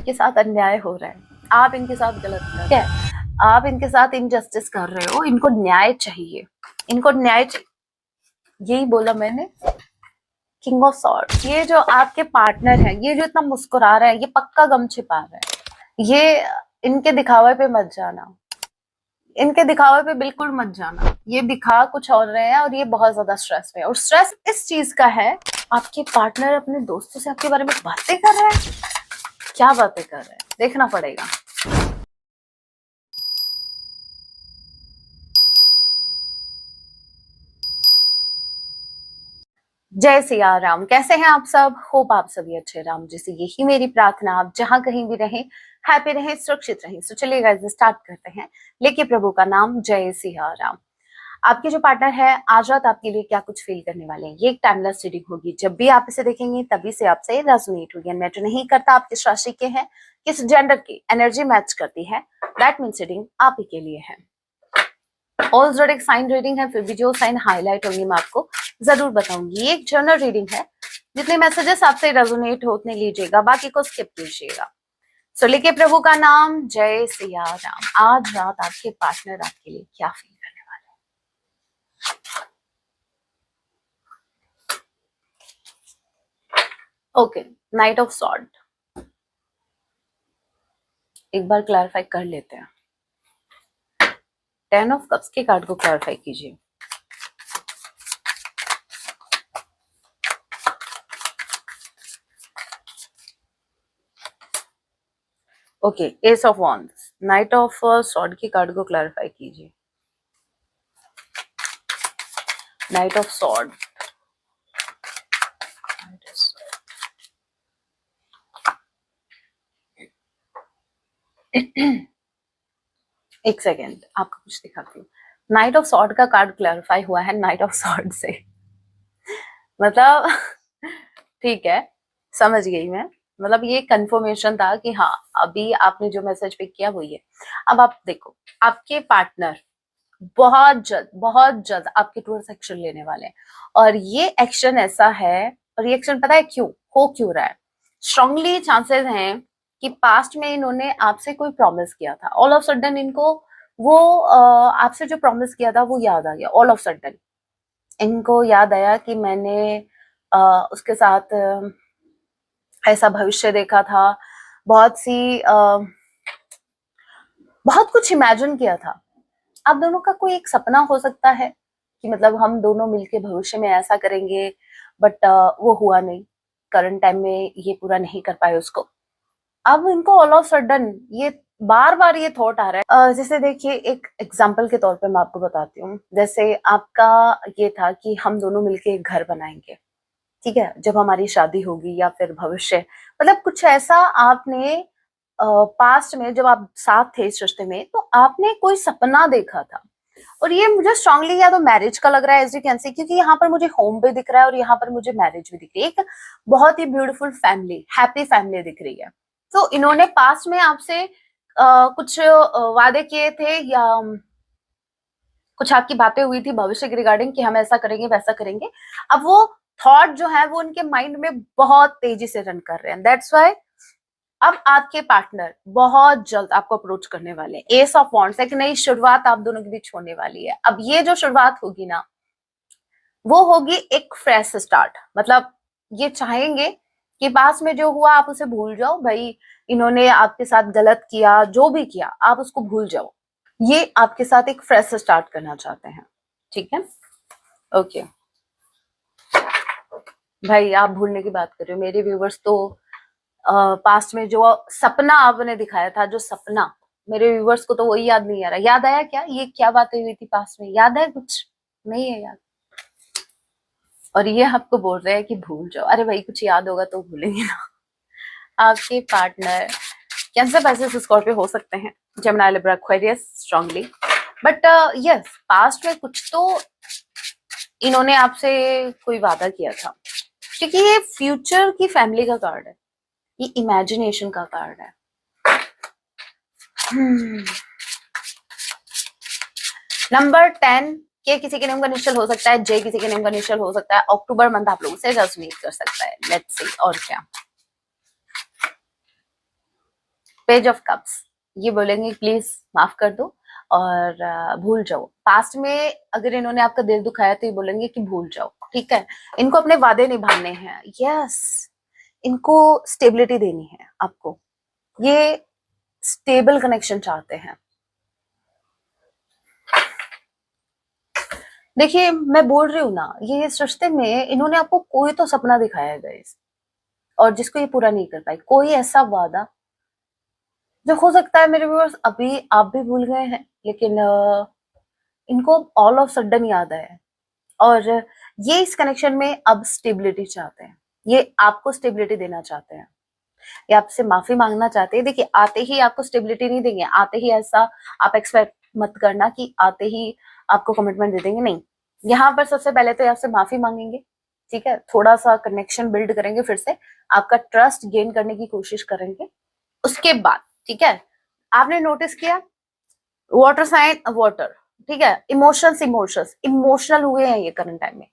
इनके साथ अन्याय हो रहा है, आप इनके साथ गलत कर रहे हैं, आप इनके साथ इनजस्टिस कर रहे हो, इनको न्याय चाहिए, इनको न्याय चाहिए। यही बोला मैंने। किंग ऑफ सॉर्ड्स, ये जो आपके पार्टनर है, ये जो इतना मुस्कुरा रहा है, ये पक्का गम छिपा रहा है। ये इनके दिखावे पे मत जाना, इनके दिखावे पे बिल्कुल मत जाना। ये दिखा कुछ और रहे हैं और ये बहुत ज्यादा स्ट्रेस में है। और स्ट्रेस इस चीज का है, आपके पार्टनर अपने दोस्तों से आपके बारे में बातें कर रहे हैं। क्या बातें कर रहे हैं, देखना पड़ेगा। जय सिया राम। कैसे हैं आप सब? होप आप सभी अच्छे। राम जी से यही मेरी प्रार्थना, आप जहां कहीं भी रहें, हैप्पी रहें, सुरक्षित रहें। तो चलिए गाइस स्टार्ट करते हैं। लेके प्रभु का नाम, जय सिया राम। आपके जो पार्टनर है आज रात आपके लिए क्या कुछ फील करने वाले हैं, ये एक टाइमलेस रीडिंग होगी। जब भी आप इसे देखेंगे तभी से आपसे रेजोनेट होगी। मैटर नहीं करता आप किस राशि के हैं, किस जेंडर की एनर्जी मैच करती है, दैट मीन्स रीडिंग आप ही के लिए है। ऑल जोडिक साइन रीडिंग है, फिर भी जो साइन हाईलाइट होंगे मैं आपको जरूर बताऊंगी। ये एक जनरल रीडिंग है, जितने मैसेजेस आपसे रेजोनेट हो उतने लीजिएगा, बाकी को स्किप कीजिएगा। सो लेके प्रभु का नाम, जय सिया राम। आज रात आपके पार्टनर आपके लिए क्या फील करने वाले हैं? Okay, night of sword. एक बार क्लैरिफाई कर लेते हैं। 10 ऑफ कप्स के कार्ड को क्लैरिफाई कीजिए। Okay, S of wands. Night of sword की कार्ड को क्लैरिफाई कीजिए। Night of sword. एक सेकेंड, आपको कुछ दिखाती हूँ। नाइट ऑफ सॉर्ड का कार्ड क्लैरिफाई हुआ है नाइट ऑफ सॉर्ड से। मतलब ठीक है, समझ गई मैं। मतलब ये कंफर्मेशन था कि हाँ, अभी आपने जो मैसेज पिक किया वो ये। अब आप देखो, आपके पार्टनर बहुत जल्द आपके टूवर्ड्स एक्शन लेने वाले हैं। और ये एक्शन ऐसा है, और ये एक्शन पता है क्यों हो क्यों रहा है? स्ट्रांगली चांसेस हैं कि पास्ट में इन्होंने आपसे कोई प्रॉमिस किया था, ऑल ऑफ सडन इनको वो आपसे जो प्रॉमिस किया था वो याद आ गया। ऑल ऑफ सडन इनको याद आया कि मैंने उसके साथ ऐसा भविष्य देखा था, बहुत सी बहुत कुछ इमेजिन किया था। आप दोनों का कोई एक सपना हो सकता है कि मतलब हम दोनों मिलके भविष्य में ऐसा करेंगे, बट वो हुआ नहीं। करंट टाइम में ये पूरा नहीं कर पाए उसको। अब इनको ऑल ऑफ सडन ये बार बार ये थॉट आ रहा है। जैसे देखिए, एक एग्जांपल के तौर पे मैं आपको बताती हूँ। जैसे आपका ये था कि हम दोनों मिलके एक घर बनाएंगे, ठीक है, जब हमारी शादी होगी या फिर भविष्य, मतलब कुछ ऐसा आपने पास्ट में जब आप साथ थे इस रिश्ते में, तो आपने कोई सपना देखा था। और ये मुझे स्ट्रांगली या तो मैरिज का लग रहा है, एज यू कैन सी, क्योंकि यहाँ पर मुझे होम भी दिख रहा है और यहाँ पर मुझे मैरिज भी दिख रही है। एक बहुत ही ब्यूटीफुल फैमिली, हैप्पी फैमिली दिख रही है। तो इन्होंने पास्ट में आपसे कुछ वादे किए थे, या कुछ आपकी बातें हुई थी भविष्य के रिगार्डिंग कि हम ऐसा करेंगे वैसा करेंगे। अब वो थॉट जो है वो उनके माइंड में बहुत तेजी से रन कर रहे हैं। दैट्स वाई अब आपके पार्टनर बहुत जल्द आपको अप्रोच करने वाले हैं। एस ऑफ वॉन्ड्स, एक नई शुरुआत आप दोनों के बीच होने वाली है। अब ये जो शुरुआत होगी ना, वो होगी एक फ्रेश स्टार्ट। मतलब ये चाहेंगे कि पास में जो हुआ आप उसे भूल जाओ। भाई, इन्होंने आपके साथ गलत किया, जो भी किया आप उसको भूल जाओ। ये आपके साथ एक फ्रेश स्टार्ट करना चाहते हैं, ठीक है? ओके भाई, आप भूलने की बात कर रहे हो। मेरे व्यूवर्स तो पास्ट में जो सपना आपने दिखाया था, जो सपना, मेरे व्यूवर्स को तो वही याद नहीं आ रहा। याद आया क्या? ये क्या बातें हुई थी पास्ट में? याद है? कुछ नहीं है याद? और ये आपको बोल रहे हैं कि भूल जाओ। अरे भाई, कुछ याद होगा तो भूलेंगे ना। आपके पार्टनर कैंसर, पैसिव, स्कॉर्पियो हो सकते हैं, Gemini, Libra, Aquarius strongly. But yes, past में कुछ तो इन्होंने आपसे कोई वादा किया था, क्योंकि ये फ्यूचर की फैमिली का कार्ड है, ये इमेजिनेशन का कार्ड है। नंबर 10 के किसी के नेम का इनिशियल हो सकता है, जे किसी के नेम का इनिशियल हो सकता है। अक्टूबर मंथ आप लोगों से रेजोनेट कर सकता है। लेट्स सी और क्या। पेज ऑफ कप्स, ये बोलेंगे प्लीज माफ कर दो और भूल जाओ। पास्ट में अगर इन्होंने आपका दिल दुखाया तो ये बोलेंगे कि भूल जाओ, ठीक है। इनको अपने वादे निभाने हैं, यस। इनको स्टेबिलिटी देनी है आपको, ये स्टेबल कनेक्शन चाहते हैं। देखिए मैं बोल रही हूँ ना, ये इस रिश्ते में इन्होंने आपको कोई तो सपना दिखाया है गाइस, और जिसको ये पूरा नहीं कर पाई। कोई ऐसा वादा जो हो सकता है मेरे व्यूअर्स अभी आप भी भूल गए हैं, लेकिन इनको ऑल ऑफ सडन याद आया। और ये इस कनेक्शन में अब स्टेबिलिटी चाहते हैं, ये आपको स्टेबिलिटी देना चाहते हैं, ये आपसे माफी मांगना चाहते हैं। देखिए आते ही आपको स्टेबिलिटी नहीं देंगे, आते ही ऐसा आप एक्सपेक्ट मत करना कि आते ही आपको कमिटमेंट दे देंगे, नहीं। यहाँ पर सबसे पहले तो आपसे माफी मांगेंगे, ठीक है, थोड़ा सा कनेक्शन बिल्ड करेंगे, फिर से आपका ट्रस्ट गेन करने की कोशिश करेंगे। उसके बाद ठीक है, आपने नोटिस किया वाटर साइन वाटर, ठीक है, इमोशंस इमोशंस इमोशनल हुए हैं ये करंट टाइम में,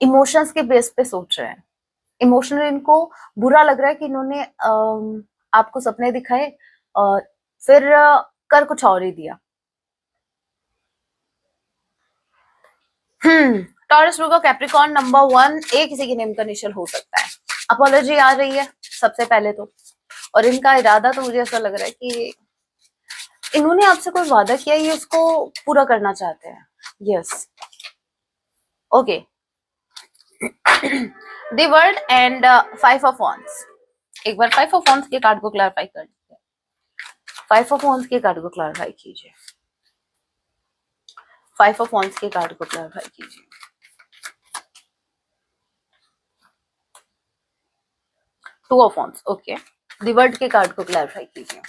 इमोशंस के बेस पे सोच रहे हैं। इमोशनल इनको बुरा लग रहा है कि इन्होंने आपको सपने दिखाए और फिर कर कुछ और ही दिया। टॉरस वर्गो कैप्रिकॉर्न नंबर 1 एक किसी के नेम का इनिशियल हो सकता है। अपॉलॉजी आ रही है सबसे पहले तो, और इनका इरादा तो मुझे ऐसा लग रहा है कि इन्होंने आपसे कोई वादा किया, ये उसको पूरा करना चाहते हैं। Yes, okay. The world and 5 of wands. एक बार 5 ऑफ वॉन्ड्स के कार्ड को क्लैरिफाई कर लीजिए। 5 ऑफ वॉन्ड्स के कार्ड को क्लैरिफाई कीजिए। 5 ऑफ वॉन्ड्स के कार्ड को क्लैरिफाई कीजिए। 2 of wands, okay. The world के कार्ड को क्लैरिफाई कीजिए।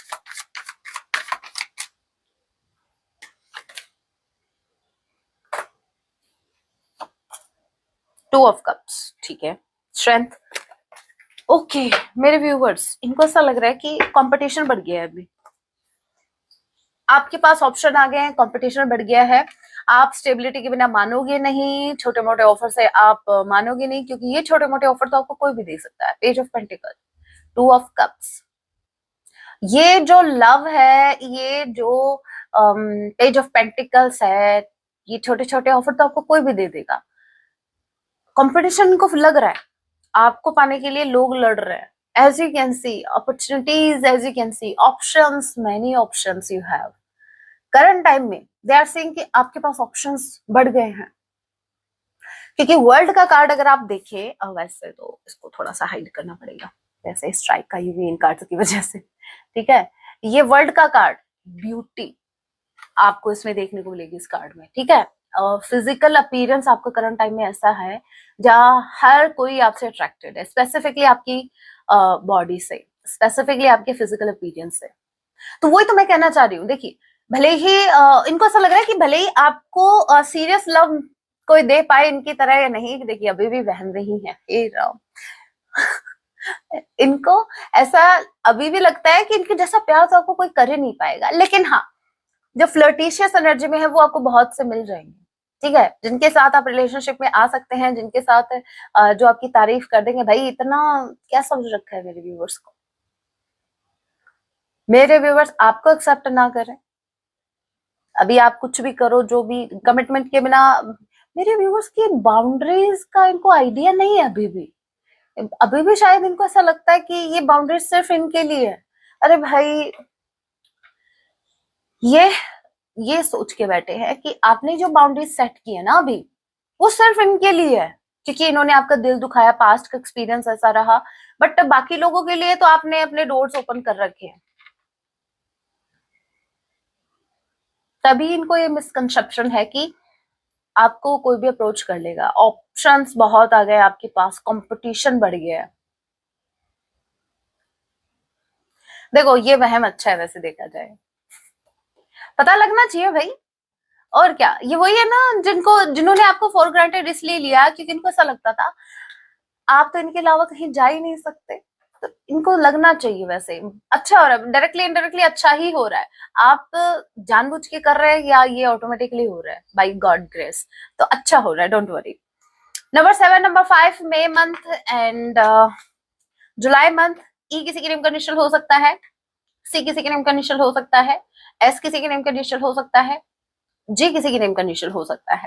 2 ऑफ कप्स, ठीक है। Strength, okay. मेरे व्यूवर्स इनको ऐसा लग रहा है कि कंपटीशन बढ़ गया है, अभी आपके पास ऑप्शन आ गए हैं, कंपटीशन बढ़ गया है। आप स्टेबिलिटी के बिना मानोगे नहीं, छोटे मोटे ऑफर से आप मानोगे नहीं, क्योंकि ये छोटे मोटे ऑफर तो आपको कोई भी दे सकता है। Page of pentacle, 2 of cups, ये जो लव है, ये जो पेज ऑफ पेंटिकल्स है, ये छोटे छोटे ऑफर तो आपको कोई भी दे देगा। कंपटीशन को लग रहा है आपको पाने के लिए लोग लड़ रहे हैं। As you can see, opportunities, as you can see, options, many options you have. Current time में दे आर सेइंग कि आपके पास ऑप्शंस बढ़ गए हैं, क्योंकि वर्ल्ड का कार्ड अगर आप देखें, वैसे तो इसको थोड़ा सा हाइड करना पड़ेगा, वैसे स्ट्राइक का यूवी इन कार्ड की वजह से, ठीक है। ये वर्ल्ड का कार्ड, ब्यूटी आपको इसमें देखने को मिलेगी इस कार्ड में, ठीक है। फिजिकल अपीयरेंस आपका करंट टाइम में ऐसा है जहां हर कोई आपसे अट्रैक्टेड है, स्पेसिफिकली आपकी बॉडी से, स्पेसिफिकली आपके फिजिकल अपीयरेंस से। तो वही तो मैं कहना चाह रही हूँ। देखिए भले ही इनको ऐसा लग रहा है कि भले ही आपको सीरियस लव कोई दे पाए इनकी तरह या नहीं, देखिए अभी भी बहन रही है, हे राम। इनको ऐसा अभी भी लगता है कि इनके जैसा प्यार तो आपको कोई कर ही नहीं पाएगा, लेकिन हाँ जो फ्लर्टिशियस एनर्जी में है वो आपको बहुत से मिल जाएंगे, ठीक है। जिनके साथ आप रिलेशनशिप में आ सकते हैं, जिनके साथ जो आपकी तारीफ कर देंगे, भाई इतना क्या समझ रखा है मेरे व्यूवर्स को। मेरे व्यूवर्स आपको एक्सेप्ट ना करें, अभी आप कुछ भी करो, जो भी कमिटमेंट के बिना, मेरे व्यूवर्स की बाउंड्रीज का इनको आइडिया नहीं है अभी भी शायद इनको ऐसा लगता है कि ये बाउंड्रीज सिर्फ इनके लिए है। अरे भाई ये सोच के बैठे हैं कि आपने जो बाउंड्रीज सेट की है ना अभी, वो सिर्फ इनके लिए है, क्योंकि इन्होंने आपका दिल दुखाया, पास्ट का एक्सपीरियंस ऐसा रहा। बट बाकी लोगों के लिए तो आपने अपने डोर्स ओपन कर रखे हैं, तभी इनको ये मिसकंसेप्शन है कि आपको कोई भी अप्रोच कर लेगा। ऑप्शंस बहुत आ गए आपके पास, कंपटीशन बढ़ गया है। देखो ये वहम अच्छा है, वैसे देखा जाए पता लगना चाहिए भाई, और क्या। ये वही है ना जिन्होंने आपको फॉर ग्रांटेड इसलिए लिया क्योंकि इनको ऐसा लगता था आप तो इनके अलावा कहीं जा ही नहीं सकते, तो इनको लगना चाहिए वैसे अच्छा हो रहा है, डायरेक्टली इनडायरेक्टली अच्छा ही हो रहा है। आप जानबूझ के कर रहे हैं या ये ऑटोमेटिकली हो रहा है बाय गॉड ग्रेस, तो अच्छा हो रहा है, don't worry. Number 7, number 5, May month and July month ई किसी के नेम का इनिशियल हो सकता है, सी किसी के नेम का इनिशियल हो सकता है, एस किसी के नेम का इनिशियल हो सकता है, जी किसी के नेम का इनिशियल हो सकता है,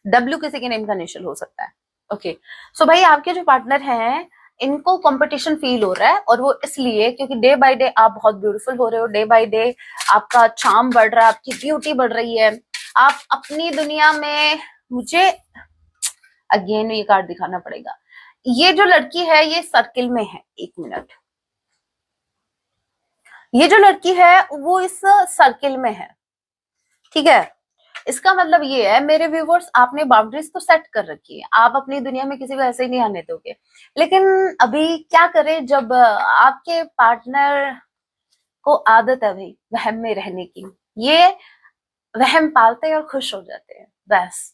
डब्ल्यू किसी के नेम का इनिशियल हो सकता है। ओके, सो भाई आपके जो पार्टनर हैं इनको कंपटीशन फील हो रहा है, और वो इसलिए क्योंकि डे बाय डे आप बहुत ब्यूटीफुल हो रहे हो, डे बाय डे आपका चार्म बढ़ रहा है, आपकी ब्यूटी बढ़ रही है, आप अपनी दुनिया में, मुझे अगेन ये कार्ड दिखाना पड़ेगा, ये जो लड़की है ये सर्किल में है, एक मिनट, ये जो लड़की है वो इस सर्किल में है, ठीक है। इसका मतलब ये है मेरे व्यूवर्स, आपने बाउंड्रीज तो सेट कर रखी है, आप अपनी दुनिया में किसी को ऐसे ही नहीं आने दोगे, लेकिन अभी क्या करें जब आपके पार्टनर को आदत है भाई वहम में रहने की, ये वहम पालते हैं और खुश हो जाते हैं बस,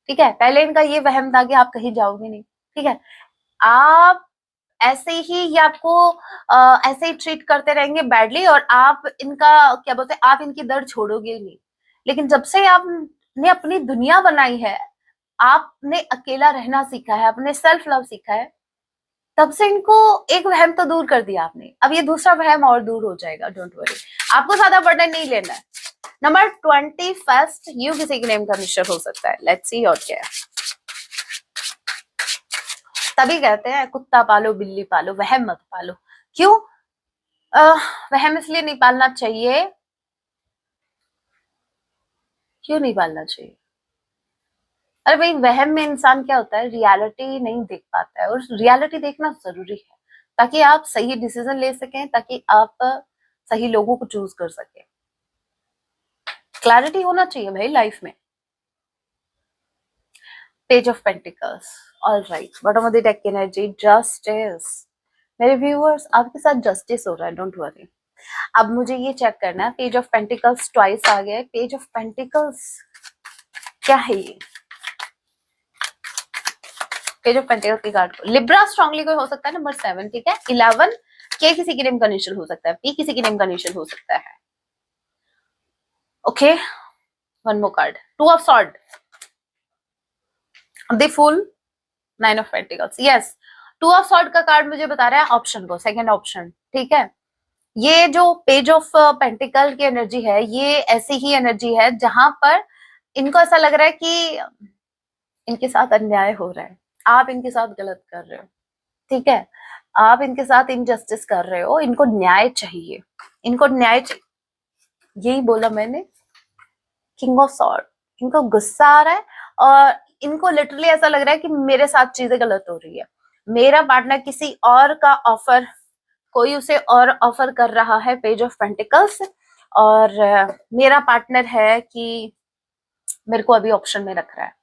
ठीक है। पहले इनका ये वहम था कि आप कहीं जाओगे नहीं, ठीक है, आप ऐसे ही ये आपको ऐसे ही ट्रीट करते रहेंगे बैडली, और आप इनका क्या बोलते हैं, आप इनकी दर्द छोड़ोगे नहीं। लेकिन जब से आपने अपनी दुनिया बनाई है, आपने अकेला रहना सीखा है, आपने सेल्फ लव सीखा है, तब से इनको एक वहम तो दूर कर दिया आपने, अब ये दूसरा वहम और दूर हो जाएगा, डोंट वरी, आपको ज्यादा बर्डन नहीं लेना है। नंबर 21 यू किसी के नेम का मिक्सचर हो सकता है, लेट्स सी और क्या है। तभी कहते हैं कुत्ता पालो बिल्ली पालो वहम मत पालो, क्यों वहम इसलिए नहीं पालना चाहिए, क्यों नहीं पालना चाहिए, अरे भाई वहम में इंसान क्या होता है, रियलिटी नहीं देख पाता है, और रियलिटी देखना जरूरी है ताकि आप सही डिसीजन ले सकें, ताकि आप सही लोगों को चूज कर सकें, क्लैरिटी होना चाहिए भाई लाइफ में। Page of pentacles, all right, bottom of the deck energy justice, मेरे व्यूअर्स आपके साथ जस्टिस हो रहा है, डोंट वरी। अब मुझे ये चेक करना है, पेज ऑफ पेंटिकल्स ट्वाइस आ गया है, पेज ऑफ पेंटिकल्स क्या है ये, पेज ऑफ पेंटिकल्स की कार्ड को लिब्रा स्ट्रांगली कोई हो सकता है, नंबर 7, ठीक है। 11 के किसी के नेम का इनिशियल हो सकता है, पी किसी के नेम का इनिशियल हो सकता है, okay. One more card, two of sword, the full, 9 of pentacles, yes, two of sword का कार्ड मुझे बता रहा है ऑप्शन को, सेकंड ऑप्शन, ठीक है। ये जो पेज ऑफ पेंटिकल की एनर्जी है, ये ऐसी ही एनर्जी है जहां पर इनको ऐसा लग रहा है कि इनके साथ अन्याय हो रहा है, आप इनके साथ गलत कर रहे हो, ठीक है, आप इनके साथ इनजस्टिस कर रहे हो, इनको न्याय चाहिए, इनको न्याय चाहिए, यही बोला मैंने, किंग ऑफ सॉर्ड, इनको गुस्सा आ रहा है, और इनको लिटरली ऐसा लग रहा है कि मेरे साथ चीजें गलत हो रही है, मेरा पार्टनर किसी और का ऑफर, कोई उसे और ऑफर कर रहा है, पेज ऑफ पेंटिकल्स, और मेरा पार्टनर है कि मेरे को अभी ऑप्शन में रख रहा है,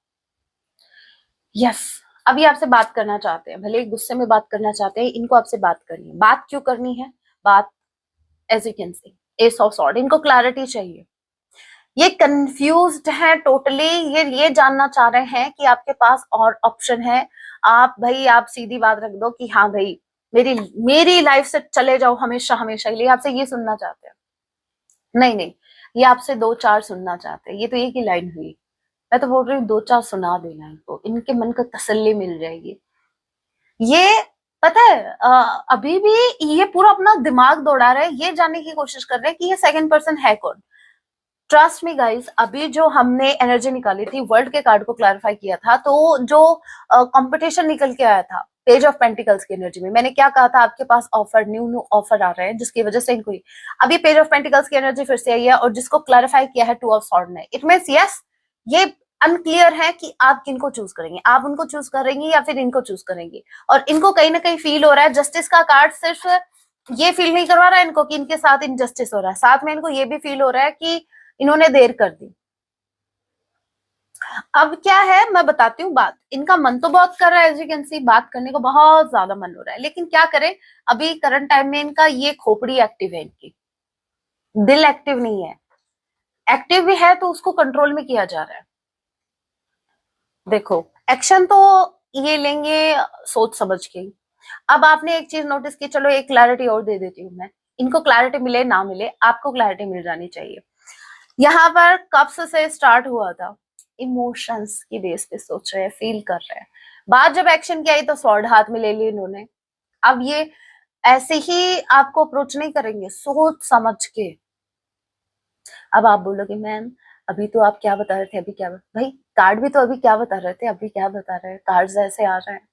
यस, अभी आपसे बात करना चाहते हैं, भले गुस्से में बात करना चाहते हैं, इनको आपसे बात करनी है, बात क्यों करनी है, बात as you can see as of sort, इनको क्लैरिटी चाहिए, ये कंफ्यूज्ड है टोटली, ये जानना चाह रहे हैं कि आपके पास और ऑप्शन है, आप भाई आप सीधी बात रख दो कि हाँ भाई मेरी मेरी लाइफ से चले जाओ हमेशा हमेशा के लिए, आपसे ये सुनना चाहते हैं, नहीं नहीं, ये आपसे 2-4 सुनना चाहते हैं, ये तो एक ही लाइन हुई, मैं तो बोल रही हूँ 2-4 सुना देना इनको, इनके मन को तसल्ली मिल जाएगी। ये पता है अभी भी ये पूरा अपना दिमाग दौड़ा रहे हैं, ये जानने की कोशिश कर रहे हैं कि ये सेकंड पर्सन है कौन। ट्रस्ट मी गाइस, अभी जो हमने एनर्जी निकाली थी, वर्ल्ड के कार्ड को क्लैरिफाई किया था, तो जो कंपटीशन निकल के आया था पेज ऑफ पेंटिकल्स की एनर्जी में, मैंने क्या कहा था, आपके पास ऑफर, न्यू ऑफर आ रहे हैं जिसकी वजह से इनको, अभी पेज ऑफ पेंटिकल्स की एनर्जी फिर से आई है, और जिसको क्लैरिफाई किया है टू ऑफ सॉर्ड ने, इट मींस यस, ये अनक्लियर है कि आप किनको चूज करेंगे, आप उनको चूज करेंगे या फिर इनको चूज करेंगे, और इनको कहीं ना कहीं फील हो रहा है, जस्टिस का कार्ड सिर्फ ये फील नहीं करवा रहा है इनको कि इनके साथ इनजस्टिस हो रहा है, साथ में इनको ये भी फील हो रहा है कि इन्होंने देर कर दी। अब क्या है मैं बताती हूँ बात, इनका मन तो बहुत कर रहा है, एज यू कैन सी बात करने को बहुत ज्यादा मन हो रहा है, लेकिन क्या करें, अभी करंट टाइम में इनका ये खोपड़ी एक्टिव है, इनकी दिल एक्टिव नहीं है, एक्टिव भी है तो उसको कंट्रोल में किया जा रहा है। देखो एक्शन तो ये लेंगे सोच समझ के, अब आपने एक चीज नोटिस की, चलो एक क्लैरिटी और दे देती हूँ मैं, इनको क्लैरिटी मिले ना मिले, आपको क्लैरिटी मिल जानी चाहिए। यहाँ पर कब्स से स्टार्ट हुआ था, इमोशंस की बेस पे सोच रहे हैं, फील कर रहे हैं, बात जब एक्शन की आई तो स्वॉर्ड हाथ में ले ली इन्होंने, अब ये ऐसे ही आपको अप्रोच नहीं करेंगे, सोच समझ के। अब आप बोलोगे मैम अभी तो आप क्या बता रहे थे, अभी क्या भाई कार्ड भी तो अभी क्या बता रहे थे, अभी क्या बता रहे हैं, कार्ड्स ऐसे आ रहे हैं।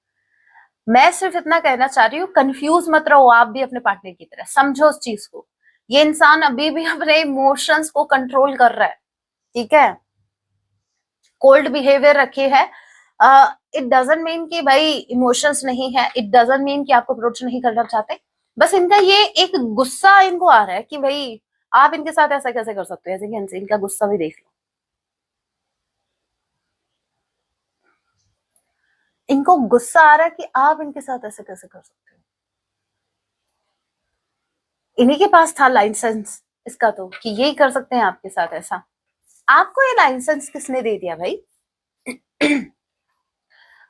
मैं सिर्फ इतना कहना चाह रही हूँ, कंफ्यूज मत रहो आप भी अपने पार्टनर की तरह, समझो उस चीज को। ये इंसान अभी भी अपने इमोशंस को कंट्रोल कर रहा है, ठीक है, कोल्ड बिहेवियर रखे है। इट डजंट मीन कि भाई इमोशंस नहीं है, इट डजंट मीन कि आपको अप्रोच नहीं करना चाहते, बस इनका ये एक गुस्सा इनको आ रहा है कि भाई आप इनके साथ ऐसा कैसे कर सकते हो, ऐसे कि इनका गुस्सा भी देख लो। इनको गुस्सा आ रहा है कि आप इनके साथ ऐसे कैसे कर सकते हो। इन्हीं के पास था लाइसेंस इसका तो, कि यही कर सकते हैं आपके साथ ऐसा। आपको ये लाइसेंस किसने दे दिया भाई?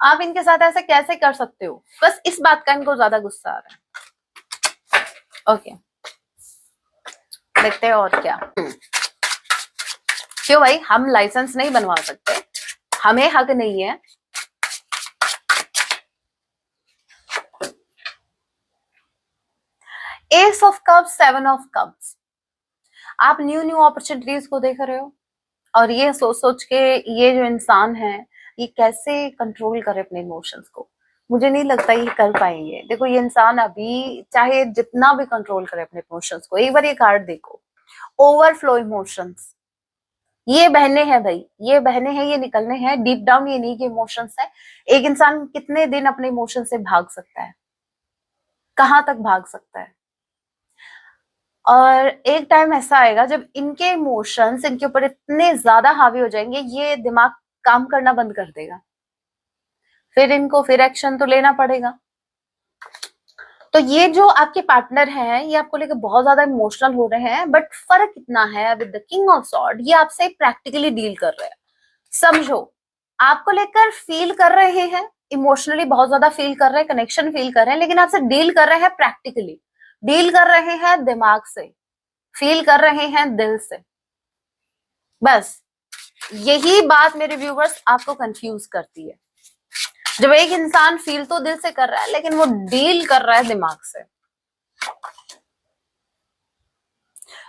आप इनके साथ ऐसे कैसे कर सकते हो, बस इस बात का इनको ज्यादा गुस्सा आ रहा है। ओके, देखते हैं और क्या। क्यों भाई, हम लाइसेंस नहीं बनवा सकते? हमें हक नहीं है? S of cups, seven of cups, आप न्यू न्यू अपॉर्चुनिटीज को देख रहे हो, और ये सोच सोच के ये जो इंसान है ये कैसे कंट्रोल करे अपने इमोशंस को, मुझे नहीं लगता ये कर पाएंगे। देखो ये इंसान अभी चाहे जितना भी कंट्रोल करे अपने इमोशंस को, एक बार ये कार्ड देखो, ओवरफ्लो इमोशंस, ये बहने हैं भाई, ये बहने हैं, ये निकलने हैं डीप डाउन, ये नहीं कि इमोशंस है। एक इंसान कितने दिन अपने इमोशन से भाग सकता है, कहां तक भाग सकता है? और एक टाइम ऐसा आएगा जब इनके इमोशंस इनके ऊपर इतने ज्यादा हावी हो जाएंगे, ये दिमाग काम करना बंद कर देगा, फिर इनको फिर एक्शन तो लेना पड़ेगा। तो ये जो आपके पार्टनर हैं ये आपको लेकर बहुत ज्यादा इमोशनल हो रहे हैं, बट फर्क इतना है with the king of sword, ये आपसे प्रैक्टिकली डील कर रहे हैं। समझो, आपको लेकर फील कर रहे हैं, इमोशनली बहुत ज्यादा फील कर रहे हैं, कनेक्शन फील कर रहे हैं, लेकिन आपसे डील कर रहे हैं प्रैक्टिकली, डील कर रहे हैं दिमाग से, फील कर रहे हैं दिल से। बस यही बात मेरे व्यूवर्स आपको कंफ्यूज करती है, जब एक इंसान फील तो दिल से कर रहा है लेकिन वो डील कर रहा है दिमाग से।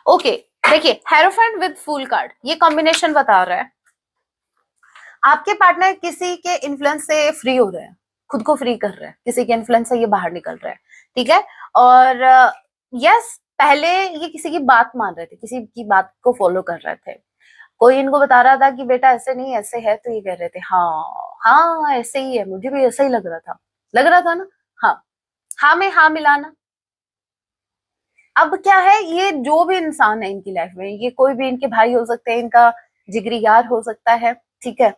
ओके, देखिए हेरोफेंट विद फूल कार्ड, ये कॉम्बिनेशन बता रहा है आपके पार्टनर किसी के इन्फ्लुएंस से फ्री हो रहे हैं, खुद को फ्री कर रहे हैं, किसी के इन्फ्लुएंस से ये बाहर निकल रहे हैं, ठीक है। और यस, पहले ये किसी की बात मान रहे थे, किसी की बात को फॉलो कर रहे थे, कोई इनको बता रहा था कि बेटा ऐसे नहीं ऐसे है, तो ये कह रहे थे हाँ हाँ ऐसे ही है, मुझे भी ऐसा ही लग रहा था ना, हाँ हाँ में हाँ मिलाना। अब क्या है, ये जो भी इंसान है इनकी लाइफ में, ये कोई भी इनके भाई हो सकते हैं, इनका जिगरी यार हो सकता है, ठीक है।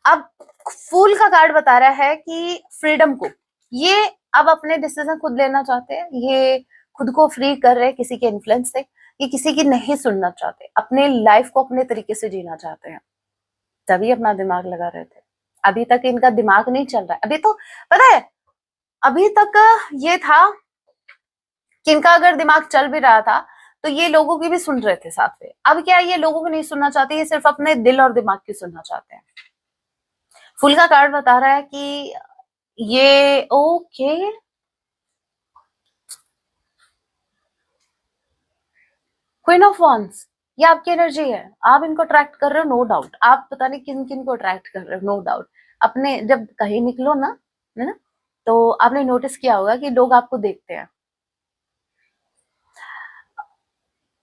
अब फूल का कार्ड बता रहा है कि फ्रीडम को ये अब अपने डिसीजन खुद लेना चाहते हैं, ये खुद को फ्री कर रहे हैं किसी के इन्फ्लुएंस से, ये किसी की नहीं सुनना चाहते, अपने लाइफ को अपने तरीके से जीना चाहते हैं, तभी अपना दिमाग लगा रहे थे। अभी तक इनका दिमाग नहीं चल रहा है, अभी तो पता है, अभी तक ये था कि इनका अगर दिमाग चल भी रहा था तो ये लोगों की भी सुन रहे थे साथ में, अब क्या ये लोगों को नहीं सुनना चाहते, ये सिर्फ अपने दिल और दिमाग की सुनना चाहते हैं। फुल का कार्ड बता रहा है कि ये ओके, क्वीन ऑफ वॉन्स, ये आपकी एनर्जी है, आप इनको अट्रैक्ट कर रहे हो नो डाउट, आप पता नहीं किन किन को अट्रैक्ट कर रहे हो नो डाउट। अपने जब कहीं निकलो ना, है ना, तो आपने नोटिस किया होगा कि लोग आपको देखते हैं,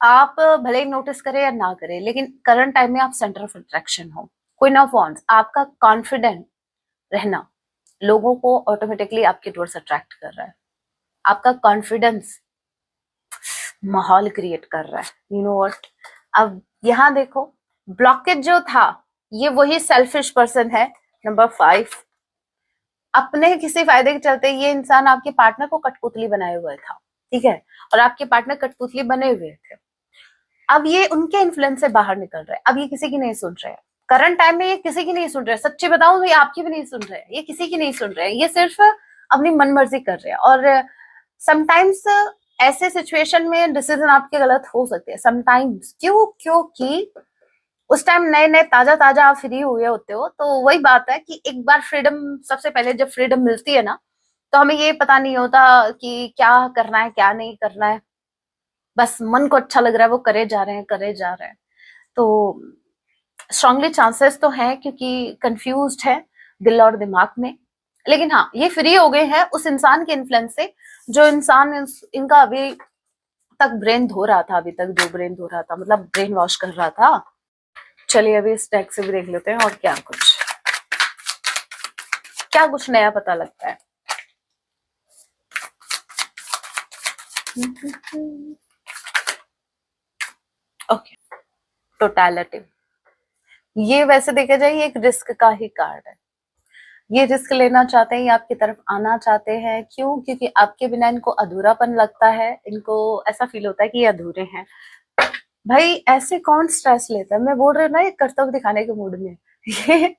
आप भले ही नोटिस करें या ना करें, लेकिन करंट टाइम में आप सेंटर ऑफ अट्रैक्शन हो। क्वीन ऑफ वॉन्स, आपका कॉन्फिडेंट रहना लोगों को ऑटोमेटिकली आपके टूवर्ड्स अट्रैक्ट कर रहा है, आपका कॉन्फिडेंस माहौल क्रिएट कर रहा है, यू नो व्हाट। अब यहाँ देखो, ब्लॉकेज जो था ये वही सेल्फिश पर्सन है, नंबर 5, अपने किसी फायदे के चलते ये इंसान आपके पार्टनर को कठपुतली बनाए हुए था, ठीक है, और आपके पार्टनर कठपुतली बने हुए थे। अब ये उनके इन्फ्लुएंस से बाहर निकल रहे हैं, अब ये किसी की नहीं सुन रहे हैं, करंट टाइम में ये किसी की नहीं सुन रहे, सच्ची बताऊं तो ये आपकी भी नहीं सुन रहे, ये किसी की नहीं सुन रहे, ये सिर्फ अपनी मनमर्जी कर रहे हैं। और समटाइम्स ऐसे सिचुएशन में डिसीजन आपके गलत हो सकते हैं समटाइम्स, क्यों, क्योंकि उस टाइम नए नए ताजा ताजा आप फ्री हुए होते हो, तो वही बात है कि एक बार फ्रीडम, सबसे पहले जब फ्रीडम मिलती है ना, तो हमें ये पता नहीं होता कि क्या करना है क्या नहीं करना है, बस मन को अच्छा लग रहा है वो करे जा रहे हैं करे जा रहे हैं। तो स्ट्रांगली चांसेस तो हैं क्योंकि कंफ्यूज्ड है दिल और दिमाग में। लेकिन हाँ, ये फ्री हो गए हैं उस इंसान के इन्फ्लुएंस से जो इंसान इनका अभी तक ब्रेन धो रहा था, अभी तक जो ब्रेन धो रहा था मतलब ब्रेन वॉश कर रहा था। चलिए अभी इस टैग से भी देख लेते हैं और क्या कुछ नया पता लगता है। Okay, totality. ये वैसे देखा जाए ये एक रिस्क का ही कार्ड है। ये रिस्क लेना चाहते हैं, ये आपकी तरफ आना चाहते हैं। क्यों? क्योंकि आपके बिना इनको अधूरापन लगता है, इनको ऐसा फील होता है कि ये अधूरे हैं। भाई ऐसे कौन स्ट्रेस लेता है, मैं बोल रही हूँ ना, ये कर्तव्य दिखाने के मूड में ये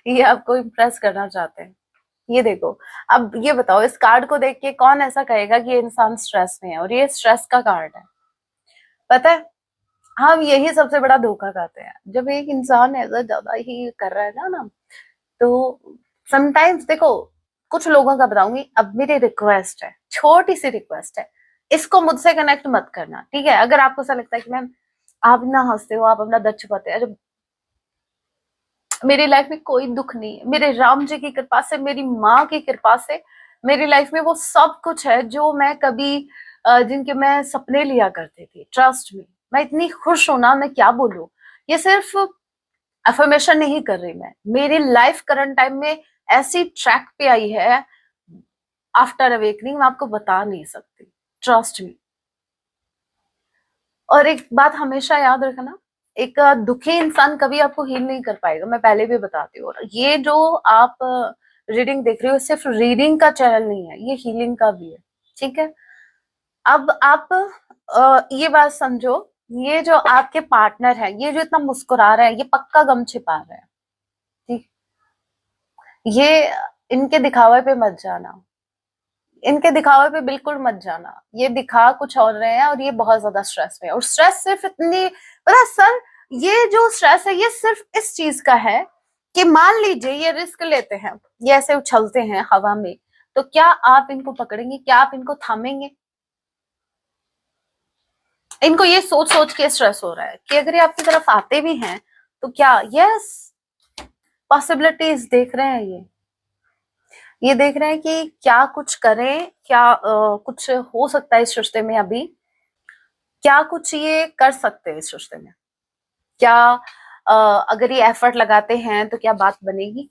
ये आपको इम्प्रेस करना चाहते हैं। ये देखो, अब ये बताओ इस कार्ड को देख के कौन ऐसा कहेगा कि ये इंसान स्ट्रेस में है, और ये स्ट्रेस का कार्ड है। पता है, हम यही सबसे बड़ा धोखा खाते हैं जब एक इंसान ऐसा ज्यादा ही कर रहा है ना। तो समटाइम्स देखो, कुछ लोगों का बताऊंगी। अब मेरी रिक्वेस्ट है, छोटी सी रिक्वेस्ट है, इसको मुझसे कनेक्ट मत करना, ठीक है? अगर आपको ऐसा लगता है कि मैम आप ना हंसते हो, आप अपना दर्द छुपाते हैं, अरे मेरी लाइफ में कोई दुख नहीं है, मेरे राम जी की कृपा से, मेरी माँ की कृपा से मेरी लाइफ में वो सब कुछ है जो मैं कभी जिनके मैं सपने लिया करती थी। ट्रस्ट में मैं इतनी खुश हूं ना, मैं क्या बोलूं। ये सिर्फ अफर्मेशन नहीं कर रही मैं, मेरी लाइफ करंट टाइम में ऐसी ट्रैक पे आई है आफ्टर अवेकनिंग, मैं आपको बता नहीं सकती। Trust me. और एक बात हमेशा याद रखना, एक दुखी इंसान कभी आपको हील नहीं कर पाएगा, मैं पहले भी बताती हूँ। और ये जो आप रीडिंग देख रहे हो, सिर्फ रीडिंग का चैनल नहीं है, ये हीलिंग का भी है, ठीक है? अब आप ये बात समझो, ये जो आपके पार्टनर है, ये जो इतना मुस्कुरा रहा है, ये पक्का गम छिपा रहा है, ठीक? ये इनके दिखावे पे मत जाना, इनके दिखावे पे बिल्कुल मत जाना। ये दिखा कुछ और रहे हैं और ये बहुत ज्यादा स्ट्रेस में है। और स्ट्रेस सिर्फ इतनी, पता सर, ये जो स्ट्रेस है ये सिर्फ इस चीज का है कि मान लीजिए ये रिस्क लेते हैं, ये ऐसे उछलते हैं हवा में, तो क्या आप इनको पकड़ेंगे? क्या आप इनको थामेंगे? इनको ये सोच सोच के स्ट्रेस हो रहा है कि अगर ये आपकी तरफ आते भी हैं तो क्या, यस, पॉसिबिलिटीज देख रहे हैं ये देख रहे हैं कि क्या कुछ करें, क्या कुछ हो सकता है इस रिश्ते में अभी, क्या कुछ ये कर सकते हैं इस रिश्ते में, क्या अगर ये एफर्ट लगाते हैं तो क्या बात बनेगी।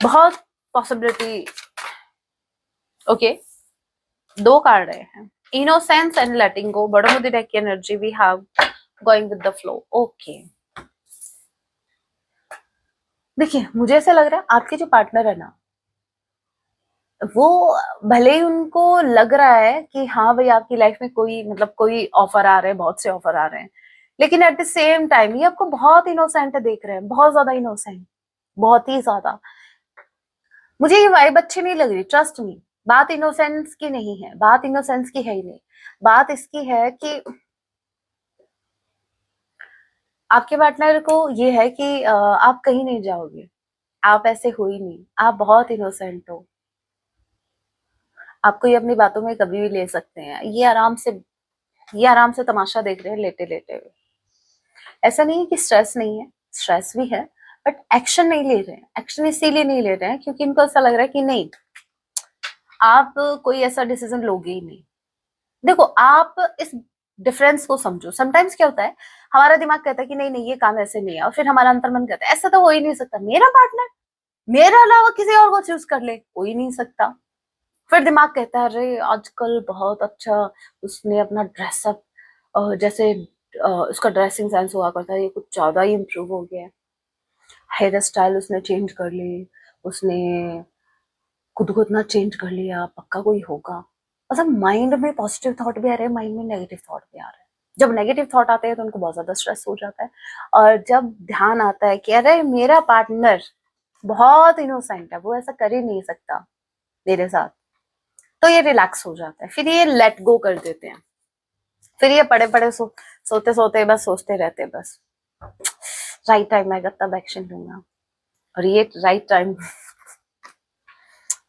बहुत पॉसिबिलिटी। ओके, दो कार्ड रहे हैं, इनोसेंस एंड लेटिंग गो। बड़ों में डेक की energy we have going with the flow. Okay, देखिए मुझे ऐसा लग रहा है आपके जो पार्टनर है ना, वो भले ही उनको लग रहा है कि हाँ भाई आपकी लाइफ में कोई मतलब कोई ऑफर आ रहे हैं, बहुत से ऑफर आ रहे हैं, लेकिन एट द सेम टाइम ये आपको बहुत इनोसेंट देख रहे हैं, बहुत ज्यादा इनोसेंट, बहुत ही ज्यादा। मुझे ये वाइब अच्छी नहीं लग रही, ट्रस्ट मी। बात इनोसेंस की नहीं है, बात इनोसेंस की है ही नहीं। बात इसकी है कि आपके पार्टनर को ये है कि आप कहीं नहीं जाओगे, आप ऐसे हो ही नहीं, आप बहुत इनोसेंट हो, आपको ये अपनी बातों में कभी भी ले सकते हैं। ये आराम से तमाशा देख रहे हैं लेटे लेटे हुए। ऐसा नहीं है कि स्ट्रेस नहीं है, स्ट्रेस भी है, बट एक्शन नहीं ले रहे हैं। एक्शन इसीलिए नहीं ले रहे हैं क्योंकि इनको ऐसा लग रहा है कि नहीं, आप कोई ऐसा डिसीजन लोगे ही नहीं। देखो आप इस डिफरेंस को समझो। समटाइम्स क्या होता है, हमारा दिमाग कहता है कि नहीं नहीं ये काम ऐसे नहीं है, और फिर हमारा अंतर्मन कहता है ऐसा तो हो ही नहीं सकता, मेरा पार्टनर मेरा अलावा किसी और को चूज कर ले, हो ही नहीं सकता। फिर दिमाग कहता है अरे आजकल बहुत अच्छा उसने अपना ड्रेसअप, जैसे उसका ड्रेसिंग सेंस हुआ करता है, ये कुछ ज्यादा ही इम्प्रूव हो गया है, हेयर स्टाइल उसने चेंज कर ली, उसने खुद को इतना चेंज कर लिया, पक्का कोई होगा। मतलब माइंड में पॉजिटिव थॉट भी आ रहे हैं, माइंड में नेगेटिव थॉट भी आ रहे हैं। जब नेगेटिव थॉट आते हैं तो उनको बहुत ज्यादा स्ट्रेस हो जाता है, और जब ध्यान आता है कि अरे मेरा पार्टनर बहुत इनोसेंट है, वो ऐसा कर ही नहीं सकता मेरे साथ, तो ये रिलैक्स हो जाता है, फिर ये लेट गो कर देते हैं। फिर ये पड़े पड़े सोते सोते बस सोचते रहते हैं बस राइट टाइम आएगा तब एक्शन लूंगा। और ये राइट टाइम